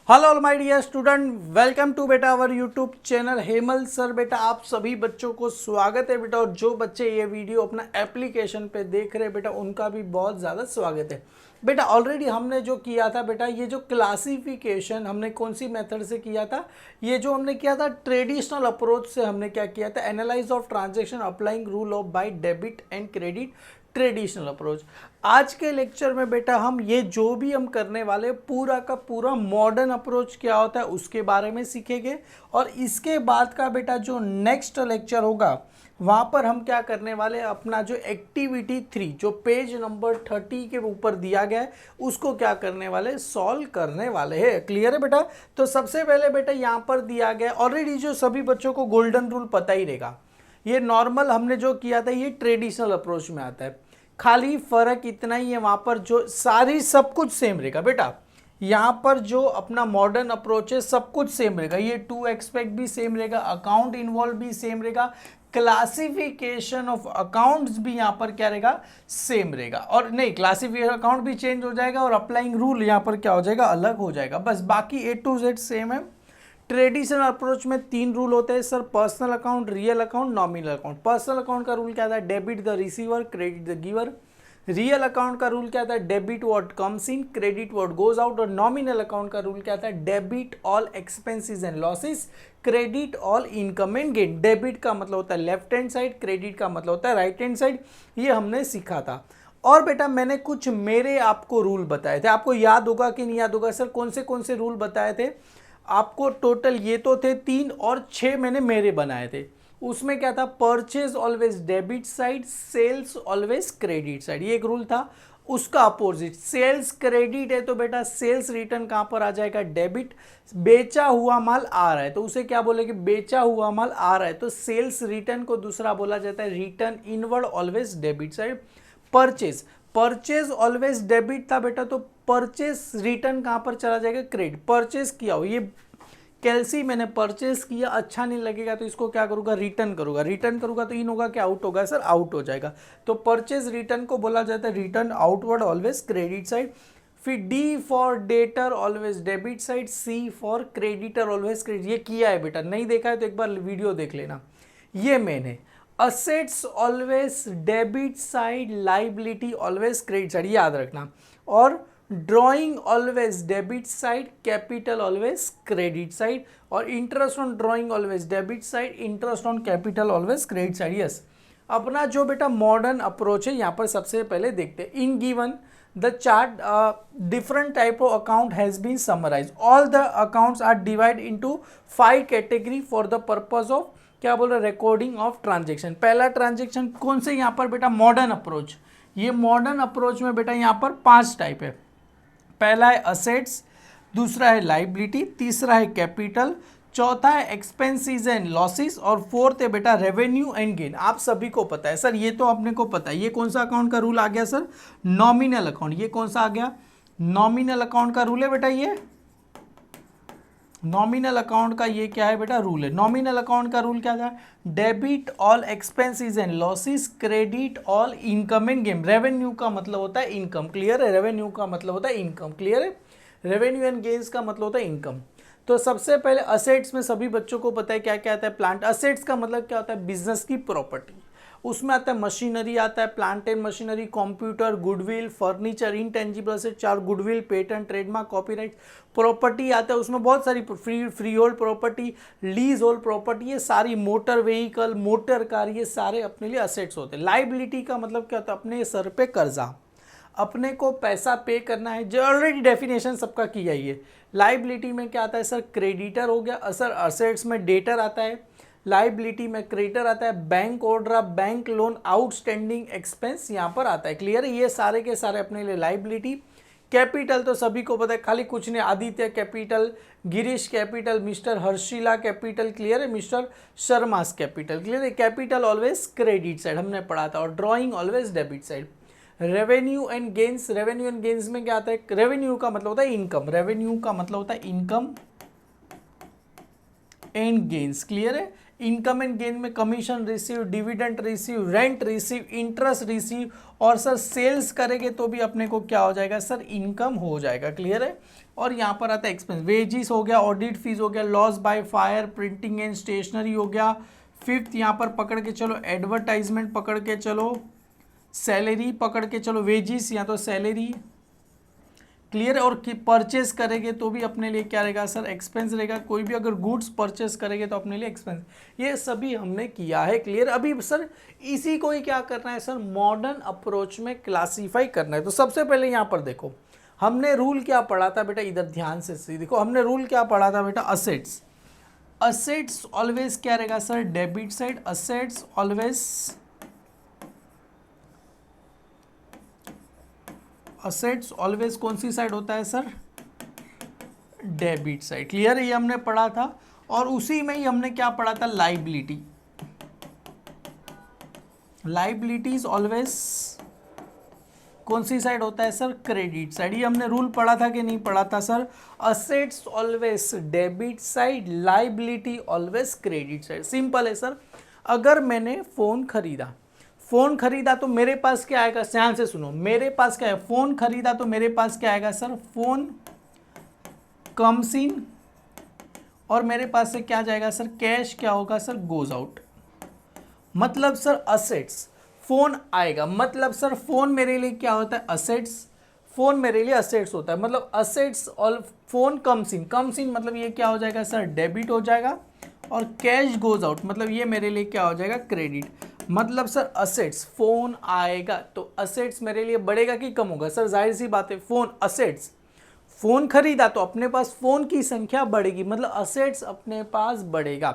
Hello my dear student, welcome to बेटा our YouTube channel Hemal sir. बेटा आप सभी बच्चों को स्वागत है बेटा। और जो बच्चे ये वीडियो अपना एप्लीकेशन पे देख रहे हैं बेटा, उनका भी बहुत ज़्यादा स्वागत है बेटा। ऑलरेडी हमने जो किया था बेटा, ये जो क्लासिफिकेशन हमने कौन सी मेथड से किया था, ये जो हमने किया था ट्रेडिशनल अप्रोच से हमने क्या किया था, analyse of transaction applying rule of by debit and credit, traditional approach. आज के लेक्चर में बेटा हम ये जो भी हम करने वाले पूरा का पूरा मॉडर्न अप्रोच क्या होता है उसके बारे में सीखेंगे। और इसके बाद का बेटा जो नेक्स्ट लेक्चर होगा वहाँ पर हम क्या करने वाले, अपना जो एक्टिविटी 3 जो पेज नंबर 30 के ऊपर दिया गया है उसको क्या करने वाले, सॉल्व करने वाले हैं। क्लियर है बेटा। तो सबसे पहले बेटा यहाँ पर दिया गया ऑलरेडी, जो सभी बच्चों को गोल्डन रूल पता ही रहेगा। ये नॉर्मल हमने जो किया था ये ट्रेडिशनल अप्रोच में आता है, खाली फर्क इतना ही है, वहां पर जो सारी सब कुछ सेम रहेगा बेटा। यहाँ पर जो अपना मॉडर्न अप्रोच है सब कुछ सेम रहेगा, ये टू एक्सपेक्ट भी सेम रहेगा, अकाउंट इन्वॉल्व भी सेम रहेगा, क्लासिफिकेशन ऑफ अकाउंट्स भी यहाँ पर क्या रहेगा, सेम रहेगा। और नहीं, क्लासिफिकेशन अकाउंट भी चेंज हो जाएगा और अप्लाइंग रूल यहाँ पर क्या हो जाएगा, अलग हो जाएगा। बस बाकी A to Z सेम है। ट्रेडिशनल अप्रोच में 3 रूल होते हैं sir, personal account, real account, nominal account. Personal account का रूल क्या था, debit the receiver, credit the giver. Real account का रूल क्या था, debit what comes in, credit what goes out. और नॉमिनल अकाउंट का रूल क्या था, debit all expenses and losses, credit all income and gain. Debit का मतलब होता है लेफ्ट हैंड साइड, क्रेडिट का मतलब होता है राइट हैंड साइड। ये हमने सीखा था। और बेटा मैंने कुछ मेरे आपको रूल बताए थे, आपको याद होगा कि नहीं याद होगा सर, कौन से रूल बताए थे आपको? टोटल ये तो थे 3 और 6 मैंने मेरे बनाए थे। उसमें क्या था, purchase always debit side, sales always credit side, ये एक रूल था। उसका अपोजिट सेल्स क्रेडिट है तो बेटा सेल्स रिटर्न कहाँ पर आ जाएगा, डेबिट। बेचा हुआ माल आ रहा है तो उसे क्या बोलेंगे, बेचा हुआ माल आ रहा है तो सेल्स रिटर्न को दूसरा बोला जाता है return inward, always debit side. Purchase, purchase always debit था बेटा, तो परचेज रिटर्न कहाँ पर चला जाएगा, क्रेडिट। परचेज किया हो, ये कैल्सी मैंने परचेज किया, अच्छा नहीं लगेगा तो इसको क्या करूँगा, रिटर्न करूँगा। रिटर्न करूँगा तो इन होगा क्या, आउट होगा सर, आउट हो जाएगा। तो परचेज रिटर्न को बोला जाता है return outward, always credit side. फिर D for debtor always debit side, C for creditor always credit. ये किया है बेटा, नहीं देखा है तो एक बार वीडियो देख लेना। ये मैंने assets always debit side, liability always credit side, याद रखना। और drawing always debit side, capital always credit side. और interest on drawing always debit side, interest on capital always credit side. Yes, अपना जो बेटा मॉडर्न अप्रोच है यहाँ पर सबसे पहले देखते हैं। In given the chart different type of account has been summarise, all the accounts are divide into 5 category for the purpose of क्या बोल रहे, रिकॉर्डिंग ऑफ ट्रांजेक्शन। पहला ट्रांजेक्शन कौन से, यहाँ पर बेटा मॉडर्न अप्रोच। ये मॉडर्न अप्रोच में बेटा यहाँ पर 5 टाइप है। पहला है असेट्स, दूसरा है लाइबिलिटी, तीसरा है कैपिटल, चौथा है एक्सपेंसेस एंड लॉसेस, और फोर्थ है बेटा रेवेन्यू एंड गेन। आप सभी को पता है सर, ये तो अपने को पता है। ये कौन सा अकाउंट का रूल आ गया सर, नॉमिनल अकाउंट। ये कौन सा आ गया, नॉमिनल अकाउंट का रूल है बेटा। ये नॉमिनल अकाउंट का ये क्या है बेटा, रूल है। नॉमिनल अकाउंट का रूल क्या था, debit all expenses and losses, credit all income and gain. Revenue का मतलब होता है इनकम, क्लियर है। रेवेन्यू का मतलब होता है इनकम, क्लियर है। रेवेन्यू एंड गेन्स का मतलब होता है इनकम। तो सबसे पहले असेट्स में सभी बच्चों को पता है क्या क्या आता है, प्लांट। असेट्स का मतलब क्या होता है, बिजनेस की प्रॉपर्टी। उसमें आता है मशीनरी, आता है plant and machinery, computer, goodwill, furniture, intangible asset 4, goodwill, patent, trademark, copyright. Property आता है, उसमें बहुत सारी free hold property, lease hold property, ये सारी मोटर व्हीकल, मोटर कार, ये सारे अपने लिए असेट्स होते हैं। लाइबिलिटी का मतलब क्या होता है, अपने सर पे कर्जा, अपने को पैसा पे करना है, जो ऑलरेडी डेफिनेशन सबका किया ही है। लाइबिलिटी में क्या आता है सर, क्रेडिटर हो गया सर। असेट्स में डेटर आता है, लाइबिलिटी में क्रेडिटर आता है, bank overdraft, bank loan, outstanding expense यहाँ पर आता है, क्लियर है। ये सारे के सारे अपने लिए लाइबिलिटी। कैपिटल तो सभी को पता है, खाली कुछ नहीं, Aditya capital, Girish capital, mister Harshila capital, clear है, मिस्टर शर्मास कैपिटल, क्लियर है। कैपिटल ऑलवेज क्रेडिट साइड हमने पढ़ा था, और drawing always debit side. Revenue and gains, revenue and gains में क्या आता है, रेवेन्यू का मतलब होता है इनकम, रेवेन्यू का मतलब होता है इनकम एंड गेन्स, क्लियर है। इनकम एंड गेन में commission receive, dividend receive, rent receive, interest receive, और सर सेल्स करेंगे तो भी अपने को क्या हो जाएगा सर, इनकम हो जाएगा। क्लियर है। और यहाँ पर आता है एक्सपेंस, वेजिस हो गया, ऑडिट फीस हो गया, loss by fire, printing and stationery हो गया। फिफ्थ यहाँ पर पकड़ के चलो एडवर्टाइजमेंट, पकड़ के चलो सैलरी, पकड़ के चलो वेजिस या तो सैलरी। क्लियर है। और परचेस करेंगे तो भी अपने लिए क्या रहेगा सर, एक्सपेंस रहेगा। कोई भी अगर गुड्स परचेस करेंगे तो अपने लिए एक्सपेंस। ये सभी हमने किया है। क्लियर। अभी सर इसी को ही क्या करना है सर, मॉडर्न अप्रोच में क्लासीफाई करना है। तो सबसे पहले यहाँ पर देखो हमने रूल क्या पढ़ा था बेटा, इधर ध्यान से देखो हमने रूल क्या पढ़ा था बेटा, असेट्स। असेट्स ऑलवेज क्या रहेगा sir, debit side. Assets always, assets always कौन सी साइड होता है सर, डेबिट साइड। क्लियर है, ये हमने पढ़ा था। और उसी में ही हमने क्या पढ़ा था, लाइबिलिटी। लाइबिलिटी इज ऑलवेज कौन सी साइड होता है सर, क्रेडिट साइड। ये हमने रूल पढ़ा था कि नहीं पढ़ा था sir, assets always debit side, liability always credit side. Simple है सर। अगर मैंने फोन खरीदा, फोन खरीदा तो मेरे पास क्या आएगा, ध्यान से सुनो, मेरे पास क्या है, फोन खरीदा तो मेरे पास क्या आएगा सर, फोन कम्स इन, और मेरे पास से क्या जाएगा सर, कैश क्या होगा सर, गोज आउट। मतलब सर असेट्स, फोन आएगा मतलब सर फोन मेरे लिए क्या होता है, असेट्स। फोन मेरे लिए असेट्स होता है, मतलब असेट्स और phone comes in, comes in मतलब ये क्या हो जाएगा सर, डेबिट हो जाएगा। और कैश गोज आउट मतलब ये मेरे लिए क्या हो जाएगा, क्रेडिट। मतलब सर असेट्स, फोन आएगा तो असेट्स मेरे लिए बढ़ेगा कि कम होगा सर, जाहिर सी बात है, फोन असेट्स, फोन खरीदा तो अपने पास फोन की संख्या बढ़ेगी, मतलब असेट्स अपने पास बढ़ेगा।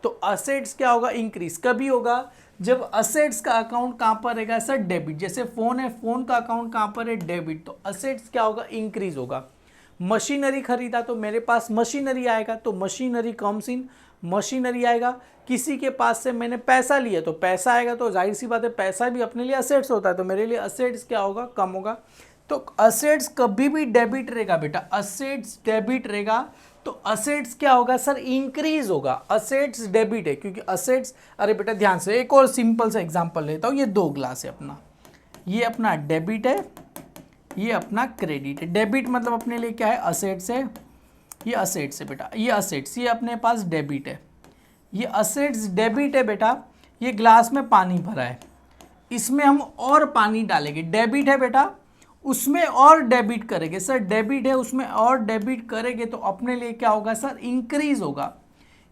तो असेट्स क्या होगा, इंक्रीज। कभी होगा जब असेट्स का अकाउंट कहाँ पर रहेगा सर, डेबिट। जैसे फोन है, फोन का अकाउंट कहाँ पर है, डेबिट, तो असेट्स क्या होगा, इंक्रीज होगा। मशीनरी खरीदा तो मेरे पास मशीनरी आएगा, तो मशीनरी कम्स इन, मशीनरी आएगा। किसी के पास से मैंने पैसा लिया तो पैसा आएगा, तो जाहिर सी बात है पैसा भी अपने लिए असेट्स होता है, तो मेरे लिए असेट्स क्या होगा, कम होगा। तो असेट्स कभी भी डेबिट रहेगा बेटा, असेट्स डेबिट रहेगा तो असेट्स क्या होगा सर, इंक्रीज होगा। असेट्स डेबिट है क्योंकि असेट्स, अरे बेटा ध्यान से, एक और सिंपल सा एग्जांपल लेता हूँ। ये 2 ग्लास है अपना, ये अपना डेबिट है, ये अपना क्रेडिट है। डेबिट मतलब अपने लिए क्या है, असेट्स है, ये असेट्स है बेटा, ये असेट्स, ये अपने पास डेबिट है, ये असेट्स डेबिट है बेटा। ये ग्लास में पानी भरा है, इसमें हम और पानी डालेंगे, डेबिट है बेटा, उसमें और डेबिट करेंगे सर, डेबिट है उसमें और डेबिट करेंगे तो अपने लिए क्या होगा सर, इंक्रीज होगा।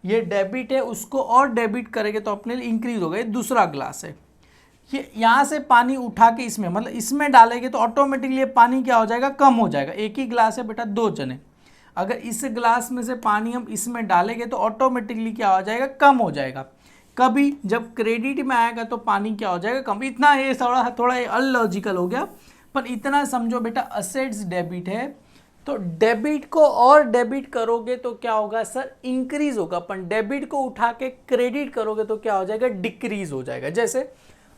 ये डेबिट है उसको और डेबिट करेंगे तो अपने लिए इंक्रीज होगा। ये दूसरा ग्लास है, ये यहाँ से पानी उठा के इसमें, मतलब इसमें डालेंगे तो ऑटोमेटिकली ये पानी क्या हो जाएगा, कम हो जाएगा। एक ही ग्लास है बेटा, 2 जने, अगर इस ग्लास में से पानी हम इसमें डालेंगे तो ऑटोमेटिकली क्या हो जाएगा, कम हो जाएगा। कभी जब क्रेडिट में आएगा तो पानी क्या हो जाएगा, कम। इतना ये थोड़ा अनलॉजिकल हो गया, पर इतना समझो बेटा, असेट्स डेबिट है तो डेबिट को और डेबिट करोगे तो क्या होगा सर, इंक्रीज होगा। पर डेबिट को उठा के क्रेडिट करोगे तो क्या हो जाएगा, डिक्रीज हो जाएगा। जैसे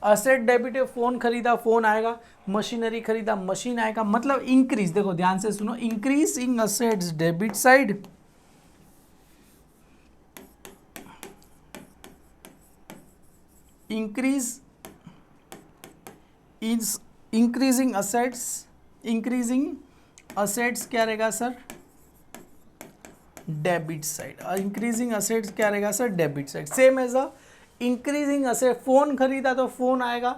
असेट डेबिट है, फोन खरीदा फोन आएगा, मशीनरी खरीदा मशीन आएगा, मतलब इंक्रीज। देखो ध्यान से सुनो, increase in assets debit side, increase is increasing assets, increasing assets क्या रहेगा sir, debit side. Increasing assets क्या रहेगा sir, debit side. Same as a increasing asset, phone खरीदा तो फोन आएगा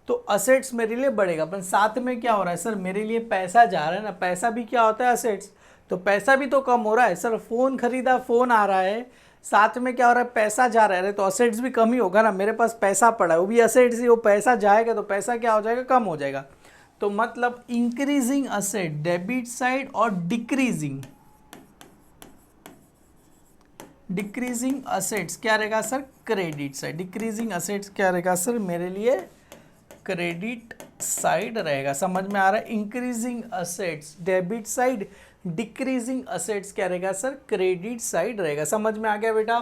तो असेट्स मेरे लिए बढ़ेगा। पर साथ में क्या हो रहा है सर, मेरे लिए पैसा जा रहा है ना, पैसा भी क्या होता है, असेट्स, तो पैसा भी तो कम हो रहा है सर। फोन खरीदा फोन आ रहा है, साथ में क्या हो रहा है, पैसा जा रहा है, तो असेट्स भी कम ही होगा ना। मेरे पास पैसा पड़ा है, वो भी असेट्स ही, वो पैसा जाएगा तो पैसा क्या हो जाएगा, कम हो जाएगा। तो मतलब इंक्रीजिंग असेट डेबिट साइड और डिक्रीजिंग असेट्स क्या रहेगा sir, credit side. Decreasing assets क्या रहेगा सर, मेरे लिए क्रेडिट साइड रहेगा। समझ में आ रहा है, increasing assets debit side, decreasing assets क्या रहेगा सर, क्रेडिट साइड रहेगा। समझ में आ गया बेटा।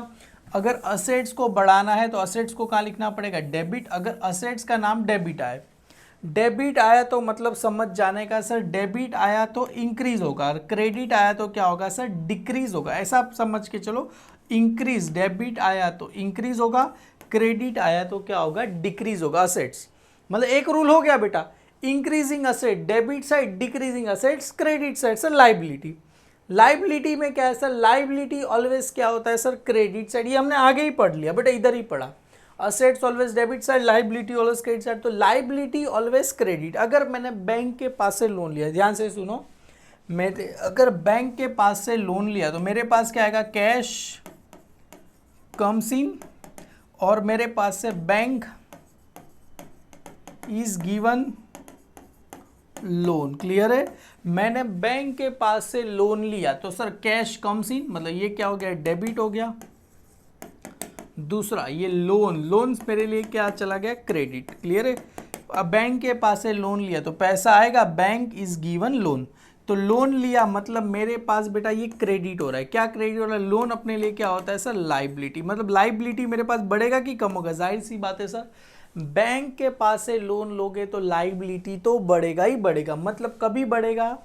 अगर असेट्स को बढ़ाना है तो असेट्स को कहाँ लिखना पड़ेगा, डेबिट। अगर असेट्स का नाम डेबिट आए डेबिट आया तो मतलब समझ जाने का सर, डेबिट आया तो इंक्रीज होगा, क्रेडिट आया तो क्या होगा सर, डिक्रीज होगा। ऐसा आप समझ के चलो, इंक्रीज, डेबिट आया तो इंक्रीज होगा, क्रेडिट आया तो क्या होगा, डिक्रीज होगा। असेट्स मतलब एक रूल हो गया बेटा, increasing asset debit side, decreasing assets credit side. Sir liability, liability में क्या है सर, लाइबिलिटी ऑलवेज क्या होता है सर, क्रेडिट साइड। ये हमने आगे ही पढ़ लिया बेटा, इधर ही पढ़ा। Assets always debit side, liability always credit side. तो लाइबिलिटी ऑलवेज क्रेडिट। अगर मैंने बैंक के पास से लोन लिया, ध्यान से सुनो, मेरे अगर बैंक के पास से लोन लिया तो मेरे पास क्या आएगा, कैश कम्स इन, और मेरे पास से bank is given loan. Clear है? मैंने बैंक के पास से लोन लिया तो सर कैश कम्स इन, मतलब ये क्या हो गया, डेबिट हो गया। दूसरा ये लोन, लोन मेरे लिए क्या चला गया, क्रेडिट। क्लियर है? अब बैंक के पास से लोन लिया तो पैसा आएगा, बैंक इज गिवन लोन। तो लोन लिया मतलब मेरे पास बेटा ये क्रेडिट हो रहा है। क्या क्रेडिट हो रहा है, लोन अपने लिए क्या होता है सर, लाइबिलिटी। मतलब लाइबिलिटी मेरे पास बढ़ेगा कि कम होगा, जाहिर सी बात है सर, बैंक के पास से लोन लोगे तो लाइबिलिटी तो बढ़ेगा ही बढ़ेगा। मतलब कभी बढ़ेगा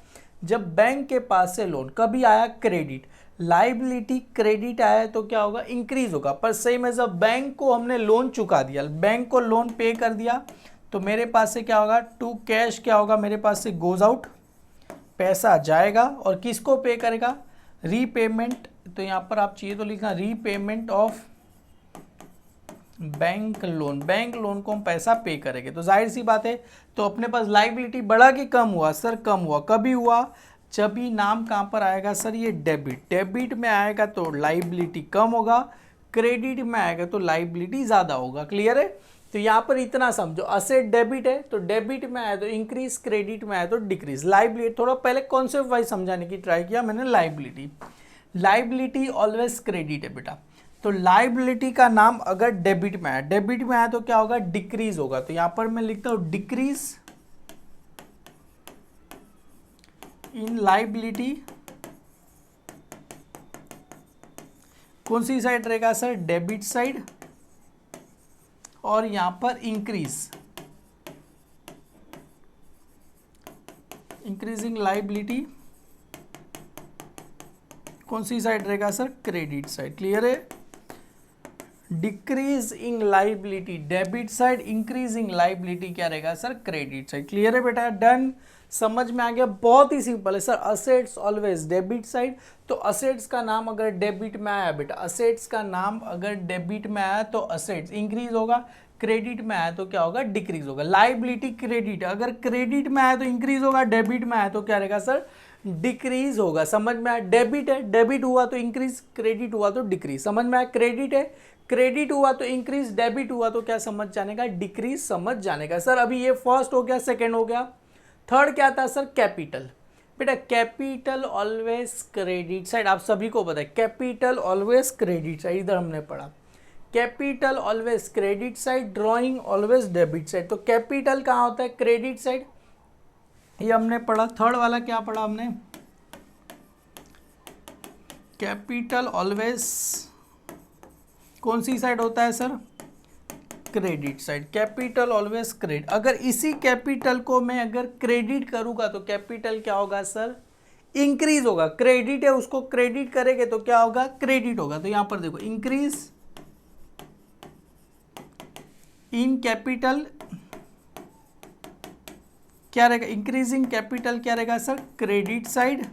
जब बैंक के पास से लोन, कभी आया क्रेडिट, लाइबिलिटी क्रेडिट आया तो क्या होगा, इंक्रीज होगा। पर सेम एज बैंक को हमने लोन चुका दिया, बैंक को लोन पे कर दिया, तो मेरे पास से क्या होगा, टू कैश क्या होगा, मेरे पास से गोज आउट, पैसा जाएगा। और किसको पे करेगा, रीपेमेंट। तो यहाँ पर आप चाहिए तो लिखना repayment of bank loan, bank loan को हम पैसा पे करेंगे। तो जाहिर सी बात है, तो अपने पास लाइबिलिटी बढ़ा कि कम हुआ सर, कम हुआ। कभी हुआ जब भी नाम कहाँ पर आएगा सर, ये डेबिट, डेबिट में आएगा तो लाइबिलिटी कम होगा, क्रेडिट में आएगा तो लाइबिलिटी ज़्यादा होगा। क्लियर है? तो यहाँ पर इतना समझो, असेट डेबिट है तो डेबिट में आया तो इंक्रीज, क्रेडिट में आया तो डिक्रीज। लाइबिलिटी थोड़ा पहले कॉन्सेप्ट वाइज समझाने की ट्राई किया मैंने। लाइबिलिटी, लाइबिलिटी ऑलवेज क्रेडिट है बेटा। तो लाइबिलिटी का नाम अगर डेबिट में आया, डेबिट में आया तो क्या होगा, डिक्रीज होगा। तो यहाँ पर मैं लिखता हूँ डिक्रीज इन लाइबिलिटी। कौन सी साइड रहेगा सर, डेबिट साइड। और यहां पर इंक्रीज, इंक्रीजिंग लाइबिलिटी कौन सी साइड रहेगा सर, क्रेडिट साइड। क्लियर है? Decrease in liability debit side, increasing liability क्या रहेगा सर, क्रेडिट साइड। क्लियर है बेटा? डन, समझ में आ गया? बहुत ही सिंपल है sir. Assets always debit side, तो असेट्स का नाम अगर डेबिट में आया बेटा, असेट्स का नाम अगर डेबिट में आया तो असेट्स इंक्रीज होगा, क्रेडिट में आया तो क्या होगा, डिक्रीज होगा। लाइबिलिटी क्रेडिट, अगर क्रेडिट में आया तो इंक्रीज होगा, डेबिट में आया तो क्या रहेगा सर, डिक्रीज होगा। समझ में आया? डेबिट है, डेबिट हुआ तो इंक्रीज, क्रेडिट हुआ तो डिक्रीज। समझ में आया? क्रेडिट है, क्रेडिट हुआ तो इंक्रीज, डेबिट हुआ तो क्या समझ जाने का, डिक्रीज समझ जाने का। सर अभी ये फर्स्ट हो गया, सेकंड हो गया, थर्ड क्या था सर, कैपिटल। बेटा कैपिटल ऑलवेज क्रेडिट साइड, आप सभी को पता है कैपिटल ऑलवेज क्रेडिट साइड, इधर हमने पढ़ा capital always credit side, drawing always debit side. तो कैपिटल कहाँ होता है, क्रेडिट साइड, ये हमने पढ़ा। थर्ड वाला क्या पढ़ा हमने, कैपिटल ऑलवेज कौन सी साइड होता है sir, credit side. Capital always credit, अगर इसी कैपिटल को मैं अगर क्रेडिट करूंगा तो कैपिटल क्या होगा सर, इंक्रीज होगा। क्रेडिट है, उसको क्रेडिट करेंगे तो क्या होगा, क्रेडिट होगा। तो यहां पर देखो इंक्रीज इन कैपिटल क्या रहेगा, इंक्रीजिंग कैपिटल क्या रहेगा sir, credit side.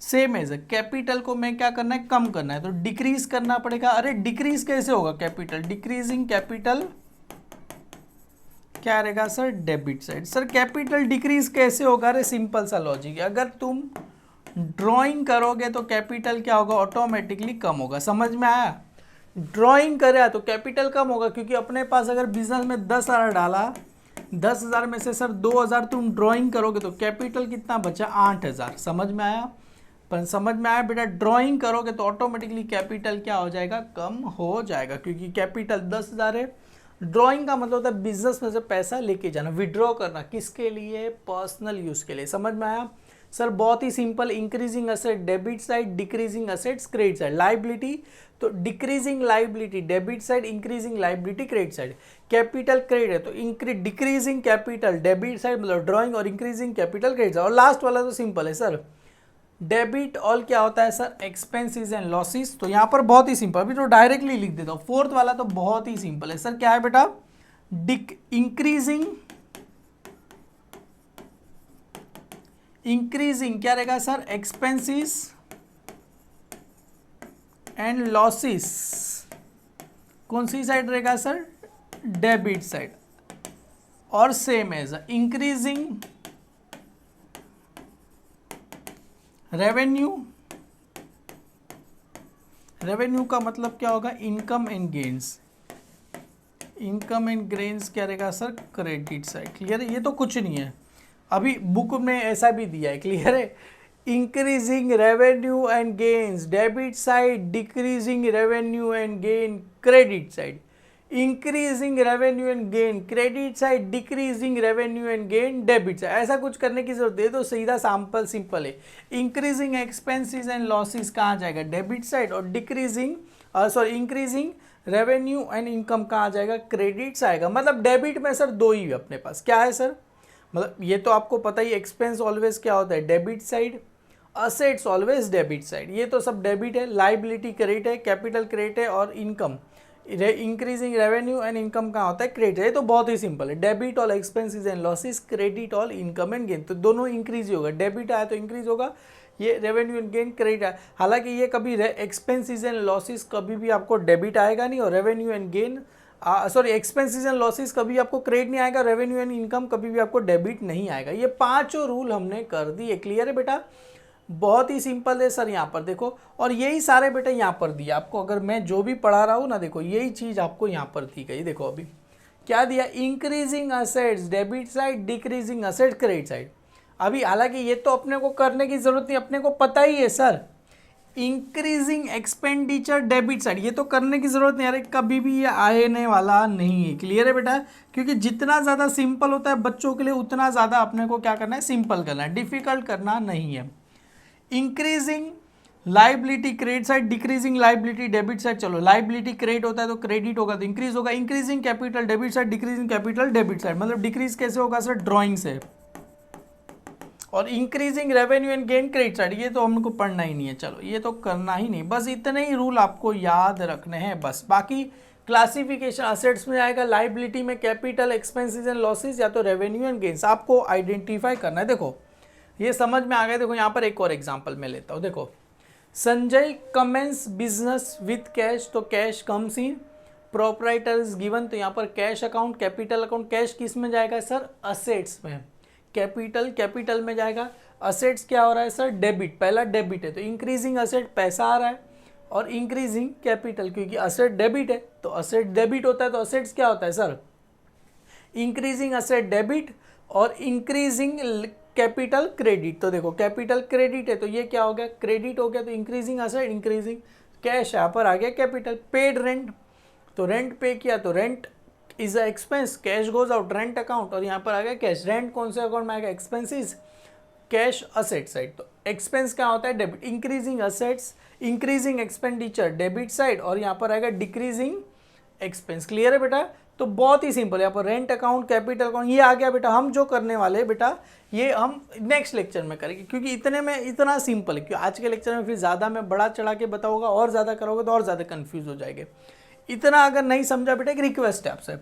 Same as capital को मैं क्या करना है, कम करना है, तो डिक्रीज करना पड़ेगा। अरे डिक्रीज कैसे होगा कैपिटल, डिक्रीजिंग कैपिटल क्या रहेगा sir, debit side. Sir capital decrease कैसे होगा, अरे सिंपल सा लॉजिक है, अगर तुम ड्राइंग करोगे तो कैपिटल क्या होगा, ऑटोमेटिकली कम होगा। समझ में आया? ड्राइंग करे तो कैपिटल कम होगा, क्योंकि अपने पास अगर बिजनेस में 10,000 डाला, 10,000 में से सर 2,000 तुम ड्राइंग करोगे तो कैपिटल कितना बचा, 8,000। समझ में आया? पर समझ में आया बेटा, ड्राइंग करोगे तो ऑटोमेटिकली कैपिटल क्या हो जाएगा, कम हो जाएगा, क्योंकि कैपिटल 10,000 है। ड्राइंग का मतलब होता है बिजनेस में से पैसा लेके जाना, विड्रॉ करना, किसके लिए, पर्सनल यूज के लिए। समझ में आया? सर बहुत ही simple, increasing asset debit side, decreasing assets credit side. Liability तो decreasing liability debit side, increasing liability credit side. Capital credit है तो डिक्रीजिंग कैपिटल डेबिट साइड मतलब ड्रॉइंग, और इंक्रीजिंग कैपिटल क्रेडिट साइड। और लास्ट वाला तो सिंपल है sir, debit all क्या होता है सर, एक्सपेंसेस एंड लॉसेस। तो यहाँ पर बहुत ही सिंपल, अभी तो डायरेक्टली लिख देता हूँ। फोर्थ वाला तो बहुत ही सिंपल है सर, क्या है बेटा, इंक्रीजिंग क्या रहेगा सर, एक्सपेंसेस एंड लॉसेस। कौन सी साइड रहेगा सर, डेबिट साइड। और same as increasing revenue, revenue का मतलब क्या होगा, income and gains. Income and gains क्या रहेगा सर, क्रेडिट साइड। क्लियर है, ये तो कुछ नहीं है, अभी बुक में ऐसा भी दिया है। क्लियर है, increasing revenue and gains debit side, decreasing revenue and gain credit side. Increasing revenue and gain credit side, decreasing revenue and gain debit side. ऐसा कुछ करने की जरूरत है, तो सीधा सैंपल सिंपल है। इंक्रीजिंग एक्सपेंसेस एंड लॉसेस कहाँ जाएगा, डेबिट साइड, और इंक्रीजिंग रेवेन्यू एंड इनकम कहाँ जाएगा, क्रेडिट्स आएगा। मतलब डेबिट में सर दो ही है अपने पास, क्या है सर, मतलब ये तो आपको पता ही, एक्सपेंस ऑलवेज क्या होता है, debit side, assets always debit side. ये तो सब डेबिट है, लाइबिलिटी क्रेडिट है, कैपिटल क्रेडिट है, और income increasing revenue and income कहाँ होता है, क्रेडिट है। ये तो बहुत ही सिंपल है, debit all expenses and losses, credit all income and gain. तो दोनों इंक्रीज ही होगा, डेबिट आया तो इंक्रीज होगा, ये रेवेन्यू एंड गेन क्रेडिट है। हालांकि ये कभी एक्सपेंसेस एंड लॉसेस कभी भी आपको डेबिट आएगा नहीं, और revenue and gain expenses and losses कभी आपको क्रेडिट नहीं आएगा, रेवेन्यू एंड इनकम कभी भी आपको डेबिट नहीं आएगा। ये पांचों रूल हमने कर दिए। क्लियर है बेटा, बहुत ही सिंपल है सर। यहाँ पर देखो, और यही सारे बेटा यहाँ पर दिया आपको, अगर मैं जो भी पढ़ा रहा हूँ ना, देखो यही चीज आपको यहाँ पर दी गई। देखो अभी क्या दिया, increasing assets debit side, decreasing asset credit side. अभी हालांकि ये तो अपने को करने की जरूरत नहीं, अपने को पता ही है sir, increasing expenditure debit side, ये तो करने की जरूरत नहीं, अरे कभी भी ये आने वाला नहीं है। क्लियर है बेटा, क्योंकि जितना ज़्यादा सिंपल होता है बच्चों के लिए, उतना ज़्यादा अपने को क्या करना है, सिंपल करना है, डिफिकल्ट करना नहीं है। Increasing liability credit side, decreasing liability debit side. चलो लाइबिलिटी क्रेडिट होता है तो क्रेडिट होगा तो इंक्रीज होगा। Increasing capital debit side, decreasing capital debit side, मतलब डिक्रीज कैसे होगा सर, ड्रॉइंग से। और increasing revenue and gain credit side, ये तो हमको पढ़ना ही नहीं है, चलो ये तो करना ही नहीं, बस इतने ही रूल आपको याद रखने हैं बस। बाकी क्लासिफिकेशन असेट्स में आएगा, लाइबिलिटी में कैपिटल, एक्सपेंसेस एंड लॉसेस, या तो रेवेन्यू एंड गेन्स, आपको आइडेंटिफाई करना है। देखो ये समझ में आ गया। देखो यहाँ पर एक और एग्जाम्पल मैं लेता हूँ। देखो Sanjay commences business with cash, तो cash comes in, proprietor is given, तो यहाँ पर cash account, capital account. Cash किस में जाएगा सर, असेट्स में। कैपिटल में जाएगा। असेट्स क्या हो रहा है सर, डेबिट, पहला डेबिट है तो इंक्रीजिंग असेट पैसा आ रहा है, और इंक्रीजिंग कैपिटल, क्योंकि असेट डेबिट है तो असेट डेबिट होता है, तो असेट्स क्या होता है सर, इंक्रीजिंग असेट डेबिट, और इंक्रीजिंग कैपिटल क्रेडिट। तो देखो कैपिटल क्रेडिट है तो ये क्या हो गया, क्रेडिट हो गया, तो इंक्रीजिंग असेट, इंक्रीजिंग कैश, यहाँ पर आ गया कैपिटल। पेड रेंट, तो रेंट पे किया तो rent is a expense, cash goes out, rent account, और यहाँ पर आ गया कैश। रेंट कौन से अकाउंट में आएगा, एक्सपेंसिस, कैश असेट साइड। तो एक्सपेंस क्या होता है, debit. Increasing assets, increasing expenditure debit side, और यहाँ पर आएगा डिक्रीजिंग एक्सपेंस। क्लियर है बेटा, तो बहुत ही सिंपल है। यहाँ पर रेंट अकाउंट, कैपिटल अकाउंट, ये आ गया बेटा। हम जो करने वाले हैं बेटा, ये हम नेक्स्ट लेक्चर में करेंगे, क्योंकि इतने में इतना सिंपल है। क्योंकि आज के लेक्चर में फिर ज़्यादा मैं बड़ा चढ़ा के बताऊंगा, और ज़्यादा करोगे तो और ज़्यादा कन्फ्यूज हो जाएंगे। इतना अगर नहीं समझा बेटा, एक रिक्वेस्ट है आपसे,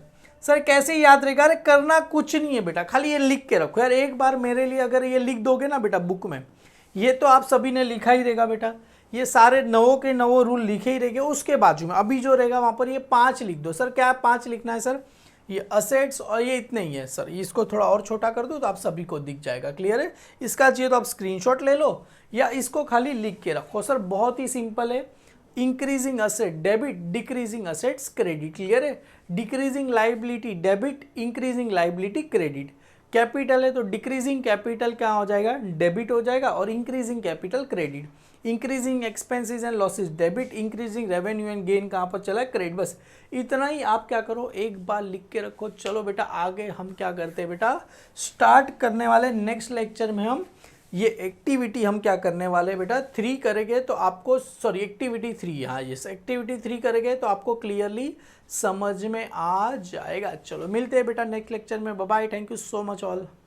सर कैसे याद रहेगा, अरे करना कुछ नहीं है बेटा, खाली ये लिख के रखो यार। एक बार मेरे लिए अगर ये लिख दोगे ना बेटा बुक में, ये तो आप सभी ने लिखा ही रहेगा बेटा, ये सारे 9 के 9 रूल लिखे ही रहेंगे। उसके बाजू में अभी जो रहेगा वहाँ पर ये 5 लिख दो। सर क्या 5 लिखना है सर, ये असेट्स, और ये इतने ही है सर, इसको थोड़ा और छोटा कर दो तो आप सभी को दिख जाएगा। क्लियर है, इसका चाहिए तो आप स्क्रीनशॉट ले लो, या इसको खाली लिख के रखो। सर बहुत ही सिंपल है, increasing asset debit, decreasing assets credit. Clear है, decreasing liability debit, increasing liability credit. Capital है तो डिक्रीजिंग कैपिटल क्या हो जाएगा, डेबिट हो जाएगा, और increasing capital credit. Increasing expenses and losses debit, increasing revenue and gain कहाँ पर चला है, क्रेडिट। बस इतना ही आप क्या करो, एक बार लिख के रखो। चलो बेटा आगे हम क्या करते हैं बेटा, स्टार्ट करने वाले नेक्स्ट लेक्चर में हम ये एक्टिविटी हम क्या करने वाले हैं बेटा, 3 करेंगे तो आपको, सॉरी एक्टिविटी 3, हाँ यस एक्टिविटी 3 करेंगे तो आपको क्लियरली समझ में आ जाएगा। चलो मिलते हैं बेटा नेक्स्ट लेक्चर में, bye bye, thank you so much all.